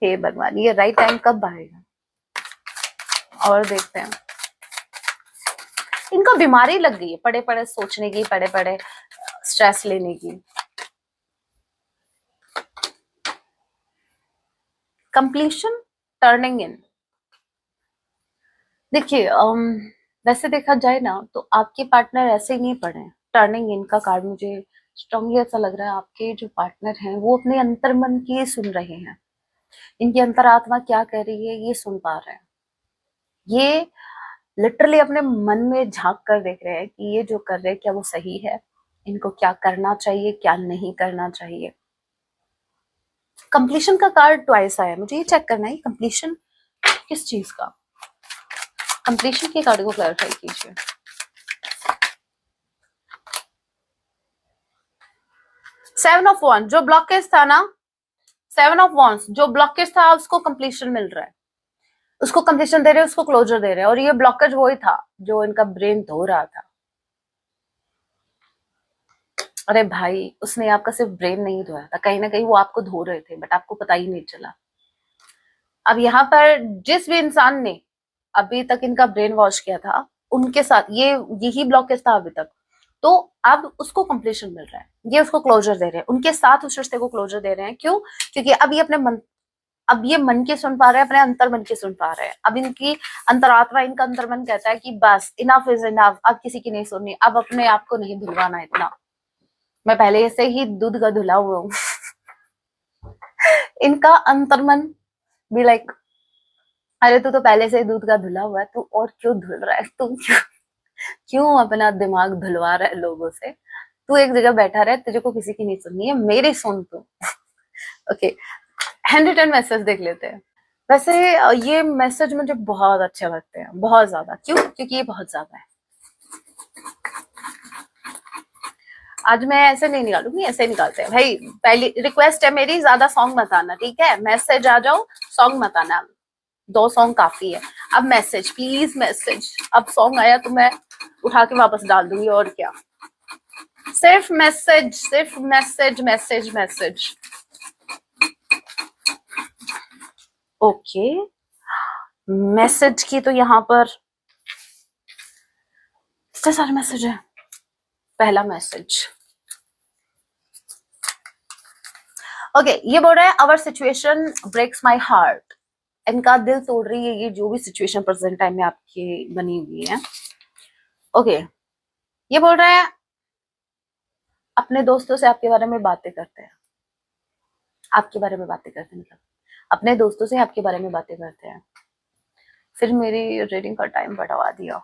हे भगवान, ये राइट टाइम कब आएगा? और देखते हैं। इनको बीमारी लग गई है पड़े पड़े सोचने की, पड़े पड़े स्ट्रेस लेने की। कंप्लीशन, टर्निंग इन। देखिए वैसे देखा जाए ना तो आपके पार्टनर ऐसे ही नहीं पड़े। टर्निंग इन का कार्ड मुझे स्ट्रांगली ऐसा लग रहा है, आपके जो पार्टनर हैं वो अपने अंतर्मन की सुन रहे हैं। इनकी अंतरात्मा क्या कह रही है ये सुन पा रहे हैं। ये लिटरली अपने मन में झांक कर देख रहे हैं कि ये जो कर रहे हैं क्या वो सही है, इनको क्या करना चाहिए क्या नहीं करना चाहिए। कंप्लीशन का कार्ड ट्वाइस आया, मुझे ये चेक करना है कंप्लीशन किस चीज का। कंप्लीशन के कार्ड को क्लैरिफाई कीजिए। सेवन ऑफ वन जो ब्लॉकेज था ना, सेवन ऑफ वॉन्स जो ब्लॉकेज था उसको कंप्लीशन मिल रहा है, उसको कंप्लीशन दे रहे हैं, उसको क्लोजर दे रहे हैं। और ये ब्लॉकेज वही था जो इनका ब्रेन धो रहा था। अरे भाई उसने आपका सिर्फ ब्रेन नहीं धोया था, कहीं ना कहीं वो आपको धो रहे थे बट आपको पता ही नहीं चला। अब यहाँ पर जिस भी इंसान ने अभी तक इनका ब्रेन वॉश किया था उनके साथ ये यही ब्लॉकेज था अभी तक, तो अब उसको कंप्लीशन मिल रहा है, ये उसको क्लोजर दे रहे हैं, उनके साथ उस रिश्ते को क्लोजर दे रहे हैं। क्यों? क्योंकि अब ये अपने मन, अब ये मन के सुन पा रहे हैं, अपने अंतर मन के सुन पा रहे हैं। अब इनकी अंतरात्मा, इनका अंतर्मन कहता है कि बस इनफ इज इनफ, अब किसी की नहीं सुननी, अब अपने आप को नहीं धुलवाना इतना, मैं पहले से ही दूध का धुला हुआ हूँ। इनका अंतर्मन भी लाइक अरे तू तो पहले से ही दूध का धुला हुआ है, तू और क्यों धुल रहा है, तू क्यों अपना दिमाग धुलवा रहा है लोगों से, तू एक जगह बैठा रहे, तुझे को किसी की नहीं सुननी है, मेरी सुन तू। ओके, हैंड रिटन मैसेज देख लेते हैं। वैसे ये मैसेज मुझे बहुत अच्छे लगते हैं, बहुत ज्यादा। क्यों? क्योंकि ये बहुत ज्यादा है। आज मैं ऐसे नहीं निकालूंगी, ऐसे निकालते हैं भाई। पहली रिक्वेस्ट है मेरी, ज्यादा सॉन्ग मत आना, ठीक है? मैसेज आ जाओ, सॉन्ग मत आना, 2 सॉन्ग काफी है। अब मैसेज प्लीज, मैसेज। अब सॉन्ग आया तो मैं उठा के वापस डाल दूंगी, और क्या। सिर्फ मैसेज, सिर्फ message, message, message. Okay, message की तो यहाँ पर इतने सारे मैसेज है। पहला मैसेज ओके, ये बोल रहा है अवर सिचुएशन ब्रेक्स माई हार्ट। इनका दिल तोड़ रही है ये जो भी सिचुएशन प्रेजेंट टाइम में आपकी बनी हुई है। ओके, ये बोल रहा है अपने दोस्तों से आपके बारे में बातें करते हैं, आपके बारे में बातें करते हैं, मतलब अपने दोस्तों से आपके बारे में बातें करते हैं। फिर मेरी रीडिंग का टाइम बढ़वा दिया,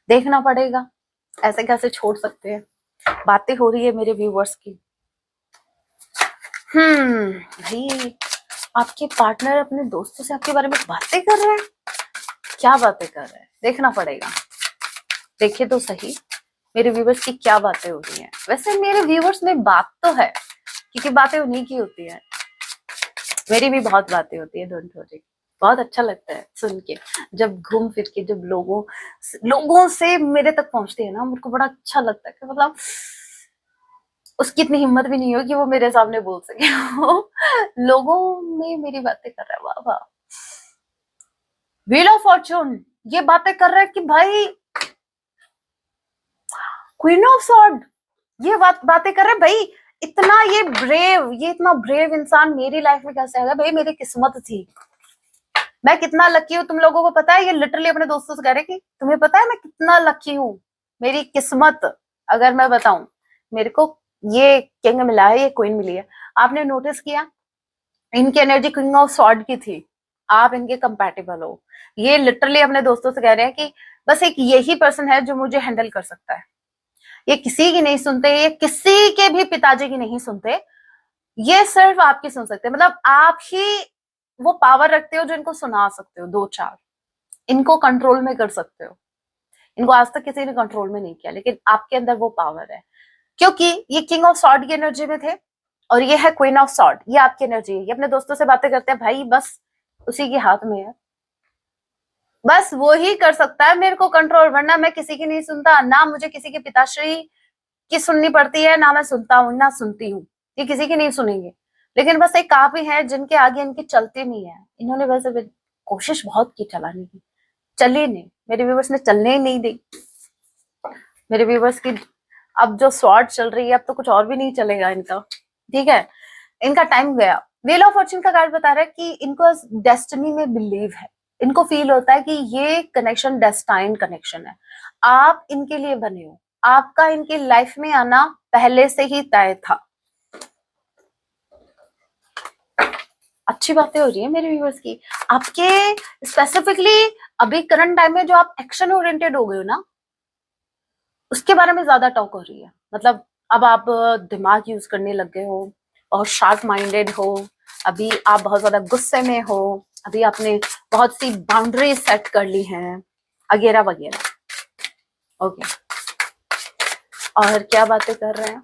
देखना पड़ेगा, ऐसे कैसे छोड़ सकते हैं। बातें हो रही है मेरे व्यूवर्स की। भाई आपके पार्टनर अपने दोस्तों से आपके बारे में बातें कर रहे हैं, क्या बातें कर रहे हैं देखना पड़ेगा। देखिए तो सही मेरे व्यूवर्स की क्या बातें हो रही हैं। वैसे मेरे व्यूवर्स में बात तो है, क्योंकि बातें उन्हीं की होती है, मेरी भी बहुत बातें होती है, डोंट वरी। बहुत अच्छा लगता है सुन के, जब घूम फिर के जब लोगों से मेरे तक पहुंचते हैं ना, मेरे को बड़ा अच्छा लगता है कि मतलब उसकी इतनी हिम्मत भी नहीं हो कि वो मेरे सामने बोल सके। वो लोगों में मेरी बातें कर रहा है, वाह वाह। व्हील ऑफ फॉर्चून ये बातें कर रहा है कि भाई क्वीन ऑफ सॉर्ड ये बातें कर रहे हैं भाई, इतना ये ब्रेव, ये इतना ब्रेव इंसान मेरी लाइफ में कैसे आएगा भाई, मेरी किस्मत थी, मैं कितना लकी हूँ। तुम लोगों को पता है, ये लिटरली अपने दोस्तों से कह रहे कि तुम्हें पता है मैं कितना लकी हूँ, मेरी किस्मत अगर मैं बताऊं, मेरे को ये किंग मिला है, ये क्वीन मिली है। आपने नोटिस किया इनकी एनर्जी किंग ऑफ सॉर्ड की थी, आप इनके कंपैटिबल हो। ये लिटरली अपने दोस्तों से कह रहे हैं कि बस एक यही पर्सन है जो मुझे हैंडल कर सकता है, ये किसी की नहीं सुनते, ये किसी के भी पिताजी की नहीं सुनते, ये सिर्फ आपकी सुन सकते हैं। मतलब आप ही वो पावर रखते हो जो इनको सुना सकते हो, 2-4 इनको कंट्रोल में कर सकते हो। इनको आज तक किसी ने कंट्रोल में नहीं किया, लेकिन आपके अंदर वो पावर है, क्योंकि ये किंग ऑफ सॉर्ड की एनर्जी में थे और ये है क्वीन ऑफ सॉर्ड, ये आपकी एनर्जी है। ये अपने दोस्तों से बातें करते हैं भाई, बस उसी के हाथ में है, बस वो ही कर सकता है मेरे को कंट्रोल, वरना मैं किसी की नहीं सुनता, ना मुझे किसी के पिताश्री की सुननी पड़ती है, ना मैं सुनता हूँ ना सुनती हूँ, ये किसी की नहीं सुनेंगे। लेकिन बस एक आप ही है जिनके आगे इनकी चलती नहीं है। इन्होंने वैसे भी कोशिश बहुत की चलाने की, चली नहीं, मेरे व्यूवर्स ने चलने ही नहीं दी। मेरे व्यूवर्स की अब जो शॉर्ट चल रही है, अब तो कुछ और भी नहीं चलेगा इनका, ठीक है, इनका टाइम गया। व्हील ऑफ फॉर्च्यून का कार्ड बता रहा है कि इनको डेस्टिनी में बिलीव है, इनको फील होता है कि ये कनेक्शन डेस्टाइन कनेक्शन है, आप इनके लिए बने हो, आपका इनकी लाइफ में आना पहले से ही तय था। अच्छी बातें हो रही है मेरे व्यूअर्स की आपके, स्पेसिफिकली अभी करंट टाइम में जो आप एक्शन ओरिएंटेड हो गए हो ना, उसके बारे में ज्यादा टॉक हो रही है। मतलब अब आप दिमाग यूज करने लग गए हो और शार्प माइंडेड हो, अभी आप बहुत ज्यादा गुस्से में हो, अभी आपने बहुत सी बाउंड्रीज सेट कर ली हैं वगैरह वगैरह। ओके, और क्या बातें कर रहे हैं,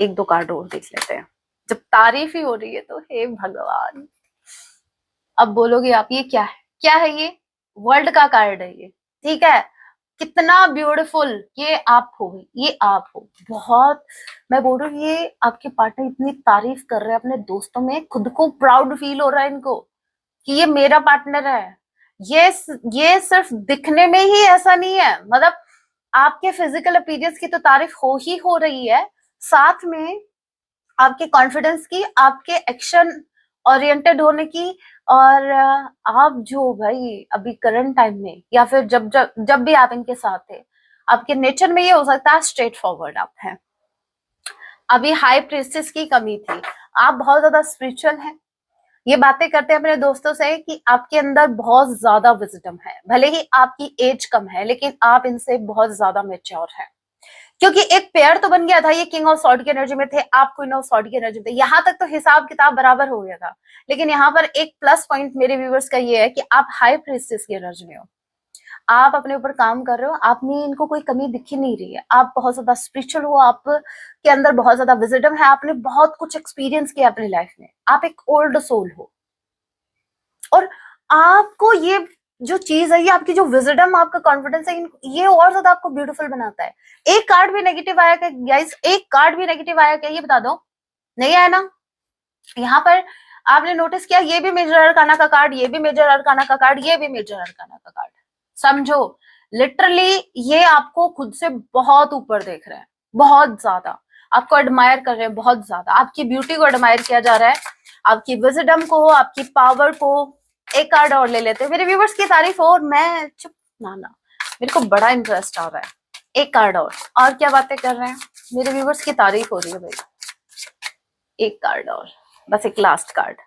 एक दो कार्ड और देख लेते हैं। जब तारीफ ही हो रही है तो हे भगवान, अब बोलोगे आप ये क्या है, क्या है ये, वर्ल्ड का कार्ड है ये, ठीक है, कितना ब्यूटीफुल, ये आप हो, ये आप हो बहुत। मैं बोल रही हूँ ये आपके पार्टनर इतनी तारीफ कर रहे हैं अपने दोस्तों में, खुद को प्राउड फील हो रहा है इनको कि ये मेरा पार्टनर है। ये सिर्फ दिखने में ही ऐसा नहीं है, मतलब आपके फिजिकल अपीयरेंस की तो तारीफ हो रही है, साथ में आपके कॉन्फिडेंस की, आपके एक्शन ओरिएंटेड होने की, और आप जो भाई अभी करंट टाइम में या फिर जब जब जब भी आप इनके साथ थे, आपके नेचर में ये हो सकता है स्ट्रेट फॉरवर्ड आप हैं। अभी हाई प्रीस्टेस की कमी थी, आप बहुत ज्यादा स्पिरिचुअल हैं, ये बातें करते हैं अपने दोस्तों से कि आपके अंदर बहुत ज्यादा विजडम है, भले ही आपकी एज कम है लेकिन आप इनसे बहुत ज्यादा मेच्योर हैं, क्योंकि एक पेयर तो बन गया था, ये किंग ऑफ सॉर्ड की एनर्जी में थे, आप क्वीन ऑफ सॉर्ड की एनर्जी में थे, यहां तक तो हिसाब किताब बराबर हो गया था। लेकिन यहाँ पर एक प्लस पॉइंट मेरे व्यूवर्स का ये है कि आप हाई प्रीस्टेस की एनर्जी में हो, आप अपने ऊपर काम कर रहे हो, आप में इनको कोई कमी दिख ही नहीं रही है, आप बहुत ज्यादा स्पिरिचुअल हो, आप के अंदर बहुत ज्यादा विजडम है, आपने बहुत कुछ एक्सपीरियंस किया अपनी लाइफ में, आप एक ओल्ड सोल हो, और आपको ये जो चीज है, ये आपकी जो विजडम, आपका कॉन्फिडेंस है, ये और ज्यादा आपको ब्यूटीफुल बनाता है। एक कार्ड भी नेगेटिव आया क्या गाइस, एक कार्ड भी नेगेटिव आया क्या, ये बता दो, नहीं आया ना। यहाँ पर आपने नोटिस किया, ये भी मेजर अरकाना का कार्ड, ये भी मेजर अरकाना का कार्ड, ये भी मेजर अरकाना का कार्ड, समझो लिटरली ये आपको खुद से बहुत ऊपर देख रहे हैं, बहुत ज्यादा आपको एडमायर कर रहे हैं, बहुत ज्यादा आपकी ब्यूटी को एडमायर किया जा रहा है, आपकी विजडम को, आपकी पावर को। एक कार्ड और ले लेते हैं, मेरे व्यूवर्स की तारीफ हो और मैं चुप ना, मेरे को बड़ा इंटरेस्ट आ रहा है। एक कार्ड और क्या बातें कर रहे हैं, मेरे व्यूवर्स की तारीफ हो रही है भाई। एक कार्ड और, बस एक last card,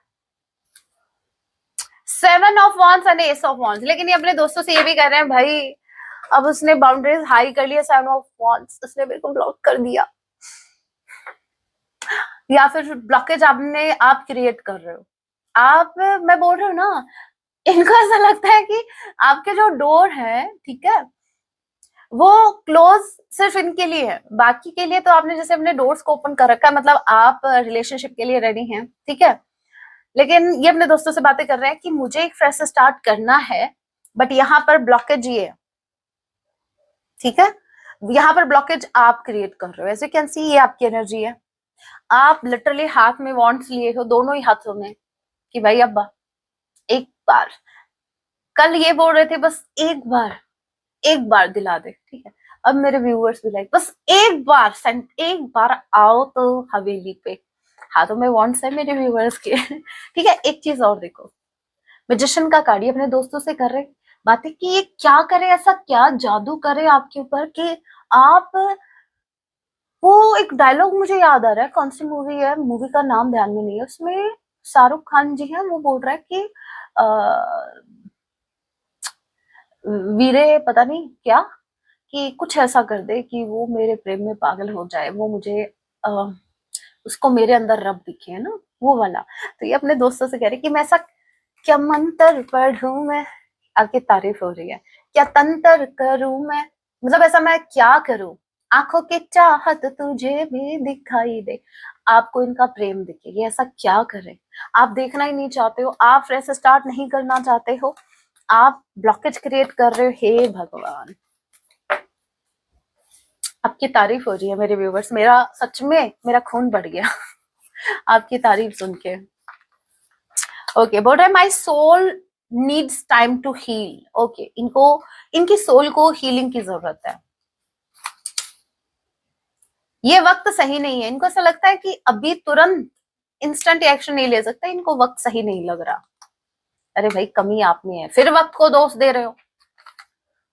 7 of wands and S of wands. लेकिन ये अपने दोस्तों से ये भी कह रहे हैं भाई, अब उसने बाउंड्रीज हाई कर लिया, 7 ऑफ वॉन्ड्स उसने मेरे को ब्लॉक कर दिया, या फिर ब्लॉकेज आपने आप क्रिएट कर रहे हो। आप, मैं बोल रही हूँ ना, इनको ऐसा लगता है कि आपके जो डोर है, ठीक है, वो क्लोज सिर्फ इनके लिए है, बाकी के लिए तो आपने जैसे अपने डोर्स को ओपन कर रखा है, मतलब आप रिलेशनशिप के लिए रेडी हैं, ठीक है। लेकिन ये अपने दोस्तों से बातें कर रहे हैं कि मुझे एक फ्रेश स्टार्ट करना है, बट यहाँ पर ब्लॉकेज ये है, ठीक है, यहाँ पर ब्लॉकेज आप क्रिएट कर रहे हो, एज यू कैन सी ये आपकी एनर्जी है। आप लिटरली हाथ में वॉन्ट्स लिए हो, दोनों ही हाथों में, कि भाई अब एक बार, कल ये बोल रहे थे बस एक बार दिला दे, ठीक है, अब मेरे व्यूअर्स भी लाइक बस एक बार आओ तो हवेली पे, हाथों में वॉन्ट्स है मेरे व्यूअर्स के ठीक है। एक चीज और देखो, मैजिशियन का कार्ड, ये अपने दोस्तों से कर रहे बातें कि ये क्या करे, ऐसा क्या जादू करे आपके ऊपर कि आप, वो एक डायलॉग मुझे याद आ रहा है, कौन सी मूवी है, मूवी का नाम ध्यान में नहीं है, उसमें शाहरुख खान जी है, वो बोल रहा है कि वीरे पता नहीं क्या, कि कुछ ऐसा कर दे कि वो मेरे प्रेम में पागल हो जाए, वो मुझे उसको मेरे अंदर रब दिखे, है ना वो वाला। तो ये अपने दोस्तों से कह रहे कि मैं ऐसा क्या मंत्र पढ़ूं मैं, आपकी तारीफ हो रही है, क्या तंत्र करूं मैं, मतलब ऐसा मैं क्या करूं, आंखों की चाहत तुझे भी दिखाई दे, आपको इनका प्रेम दिखे, ये ऐसा क्या करे, आप देखना ही नहीं चाहते हो, आप फ्रेश स्टार्ट नहीं करना चाहते हो, आप ब्लॉकेज क्रिएट कर रहे हो, हे भगवान। आपकी तारीफ हो रही है मेरे व्यूवर्स, मेरा सच में मेरा खून बढ़ गया आपकी तारीफ सुन के। ओके, बोल रहे my soul needs time to heal. Okay, इनको इनकी सोल को हीलिंग की जरूरत है। ये वक्त सही नहीं है, इनको ऐसा लगता है कि अभी तुरंत इंस्टेंट एक्शन नहीं ले सकता, इनको वक्त सही नहीं लग रहा। अरे भाई, कमी आप में है, फिर वक्त को दोष दे रहे हो।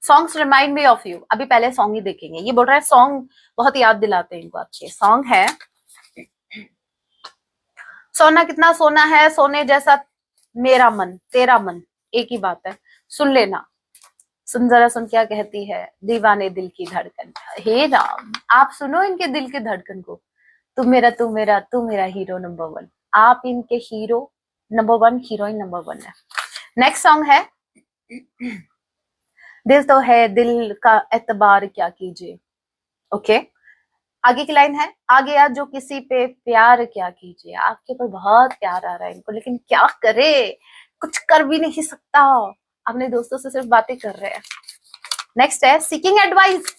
Songs remind me of you. अभी पहले सॉन्ग ही देखेंगे। ये बोल रहा है सॉन्ग बहुत याद दिलाते हैं इनको आपके। सॉन्ग है सोना कितना सोना है सोने जैसा मेरा मन तेरा मन, एक ही बात है। सुन लेना, सुन जरा सुन क्या कहती है दीवाने दिल की धड़कन। हे राम, आप सुनो इनके दिल की धड़कन को। तू मेरा हीरो नंबर वन। आप इनके hero number one, heroine number one है। नेक्स्ट सॉन्ग है दिल तो है दिल का एतबार क्या कीजिए। ओके, आगे की लाइन है आ गया जो किसी पे प्यार क्या कीजिए। आपके ऊपर बहुत प्यार आ रहा है इनको, लेकिन क्या करे, कुछ कर भी नहीं सकता। अपने दोस्तों से सिर्फ बातें कर रहे हैं। नेक्स्ट है सीकिंग एडवाइस।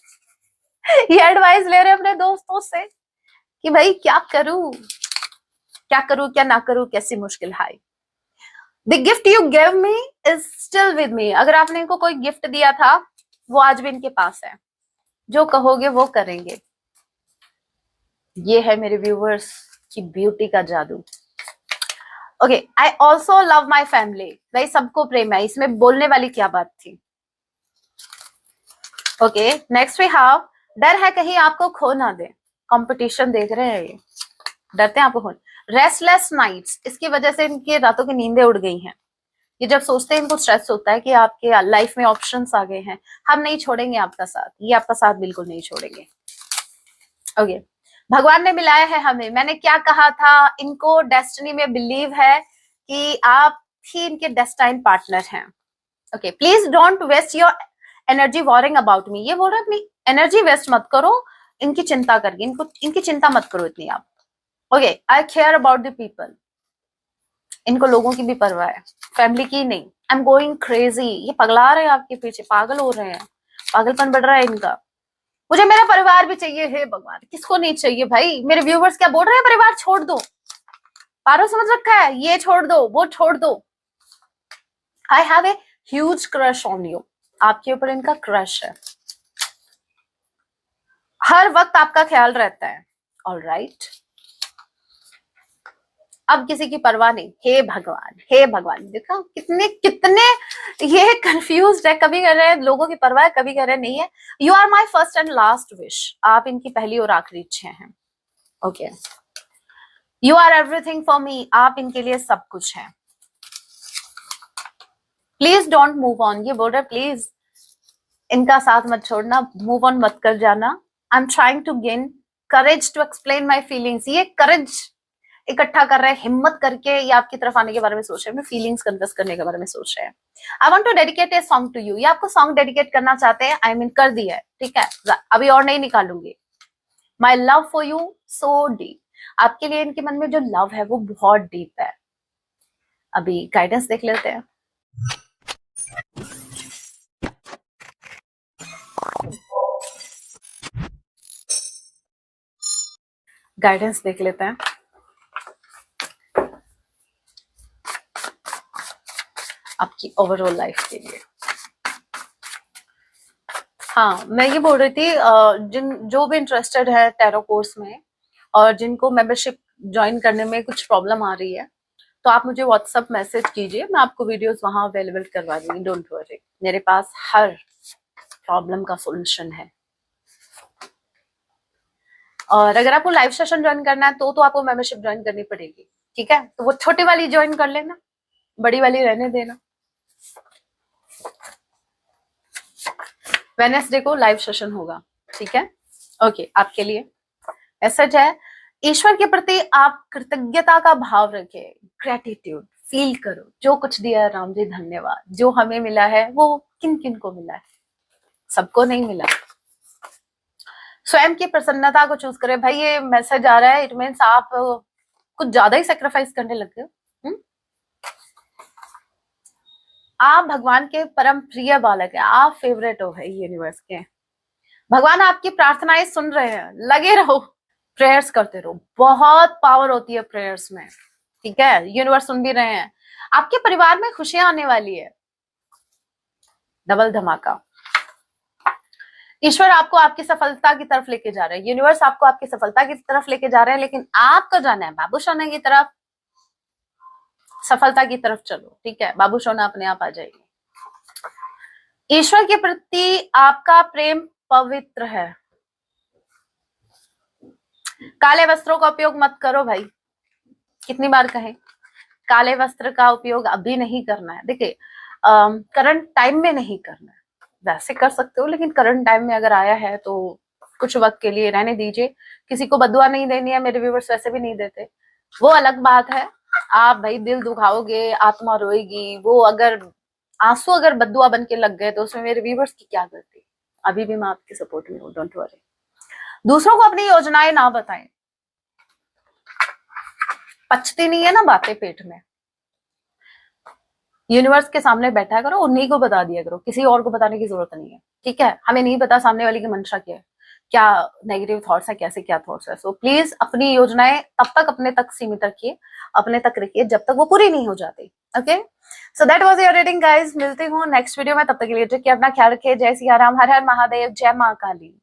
ये एडवाइस ले रहे हैं अपने दोस्तों से कि भाई क्या करूं, क्या करूं क्या ना करूं, कैसी मुश्किल है। The gift you give me is still with me. अगर आपने इनको कोई गिफ्ट दिया था वो आज भी इनके पास है। जो कहोगे वो करेंगे। ये है मेरे व्यूवर्स की ब्यूटी का जादू। Okay, I also love my family. भाई सबको प्रेम है, इसमें बोलने वाली क्या बात थी। ओके, नेक्स्ट वी हैव डर है कहीं आपको खो ना दे। कंपटीशन देख रहे हैं ये, डरते हैं आपको खो। रेस्टलेस नाइट्स, इसकी वजह से इनकी रातों की नींदें उड़ गई हैं। ये जब सोचते हैं इनको स्ट्रेस होता है कि आपके लाइफ में ऑप्शंस आ गए हैं, हम नहीं छोड़ेंगे आपका साथ, ये आपका साथ बिल्कुल नहीं छोड़ेंगे। ओके, भगवान ने मिलाया है हमें। मैंने क्या कहा था, इनको डेस्टिनी में बिलीव है कि आप ही इनके डेस्टाइन पार्टनर हैं। Okay, please don't waste your energy worrying about me. ये बोल रहे अपनी एनर्जी वेस्ट मत करो इनकी चिंता करके, इनको इनकी चिंता मत करो इतनी आप। Okay, I care about the people. इनको लोगों की भी परवाह है, फैमिली की नहीं। I am going crazy. ये पगला रहे हैं आपके पीछे, पागल हो रहे हैं, पागलपन बढ़ रहा है इनका। मुझे मेरा परिवार भी चाहिए। हे भगवान, किसको नहीं चाहिए भाई। मेरे व्यूवर्स क्या बोल रहे हैं, परिवार छोड़ दो, पारो समझ रखा है, ये छोड़ दो वो छोड़ दो। I have a huge crush on you. आपके ऊपर इनका क्रश है, हर वक्त आपका ख्याल रहता है। ऑलराइट, अब किसी की परवाह नहीं। हे भगवान, हे भगवान, देखा कितने कितने ये कंफ्यूज्ड है। कभी कह रहे हैं लोगों की परवाह है, कभी कह रहे हैं नहीं है। You are my first and last wish. आप इनकी पहली और आखिरी इच्छा हैं। Okay, you are everything for me. आप इनके लिए सब कुछ हैं। Please don't move on. ये बोल रहे प्लीज इनका साथ मत छोड़ना, मूव ऑन मत कर जाना। I am trying to gain courage to explain my feelings. ये करेज इकट्ठा कर रहे हैं, हिम्मत करके ये आपकी तरफ आने के बारे में सोच रहे हैं, अपने फीलिंग्स कन्फेस करने के बारे में सोच रहे हैं। I want to dedicate a song to you. ये आपको सॉन्ग डेडिकेट करना चाहते हैं, आई मीन कर दिया है, ठीक है, अभी और नहीं निकालूंगी। My love for you so deep. आपके लिए इनके मन में जो लव है वो बहुत डीप है। अभी गाइडेंस देख लेते हैं। गाइडेंस देख लेते हैं। आपकी ओवरऑल लाइफ के लिए। हाँ, मैं ये बोल रही थी जो भी इंटरेस्टेड है टैरो कोर्स में और जिनको मेंबरशिप ज्वाइन करने में कुछ प्रॉब्लम आ रही है, तो आप मुझे व्हाट्सएप मैसेज कीजिए, मैं आपको वीडियोस वहां अवेलेबल करवा दूंगी। डोंट वरी, मेरे पास हर प्रॉब्लम का सॉल्यूशन है। और अगर आपको लाइव सेशन ज्वाइन करना है तो आपको मेंबरशिप ज्वाइन करनी पड़ेगी, ठीक है। तो वो छोटी वाली ज्वाइन कर लेना, बड़ी वाली रहने देना। वेडनेसडे को लाइव सेशन होगा, ठीक है। ओके, आपके लिए मैसेज है, ईश्वर के प्रति आप कृतज्ञता का भाव रखें, ग्रेटिट्यूड फील करो। जो कुछ दिया राम जी धन्यवाद। जो हमें मिला है वो किन किन को मिला है, सबको नहीं मिला। स्वयं की प्रसन्नता को चूज करें। भाई ये मैसेज आ रहा है, इट मीन्स आप कुछ ज्यादा ही सेक्रीफाइस करने लग गए हो। आप भगवान के परम प्रिय बालक है, आप फेवरेट हो भाई यूनिवर्स के। भगवान आपकी प्रार्थनाएं सुन रहे हैं, लगे रहो, प्रेयर्स करते रहो, बहुत पावर होती है प्रेयर्स में, ठीक है। यूनिवर्स सुन भी रहे हैं, आपके परिवार में खुशियां आने वाली है, डबल धमाका। ईश्वर आपको आपकी सफलता की तरफ लेके जा रहे हैं, यूनिवर्स आपको आपकी सफलता की तरफ लेके जा रहे हैं, लेकिन आपको जाना है बाबू सोना की तरफ, सफलता की तरफ चलो, ठीक है। बाबू सोना अपने आप आ जाएगी। ईश्वर के प्रति आपका प्रेम पवित्र है। काले वस्त्रों का उपयोग मत करो भाई, कितनी बार कहें, काले वस्त्र का उपयोग अभी नहीं करना है। देखिए करंट टाइम में नहीं करना है, वैसे कर सकते हो लेकिन करंट टाइम में अगर आया है तो कुछ वक्त के लिए रहने दीजिए। किसी को बदुआ नहीं देनी है, मेरे व्यूवर्स वैसे भी नहीं देते, वो अलग बात है। आप भाई दिल दुखाओगे, आत्मा रोएगी, वो अगर आंसू अगर बदुआ बन के लग गए तो उसमें मेरे व्यूवर्स की क्या गलती। अभी भी मैं आपके सपोर्ट में हूँ, डोंट वरी। दूसरों को अपनी योजनाएं ना बताएं, पचती नहीं है ना बातें पेट में। यूनिवर्स के सामने बैठा करो, उन्हीं को बता दिया करो, किसी और को बताने की जरूरत नहीं है, ठीक है। हमें नहीं पता सामने वाले की मंशा क्या है, क्या नेगेटिव थॉट्स है, कैसे क्या थॉट्स है। सो प्लीज अपनी योजनाएं तब तक अपने तक सीमित रखिए, अपने तक रखिए जब तक वो पूरी नहीं हो जाती। Okay, so that was your reading guys. मिलती हूँ नेक्स्ट वीडियो में, तब तक के लिए अपना ख्याल रखिए। जय सिया राम, हर हर महादेव, जय माँ काली।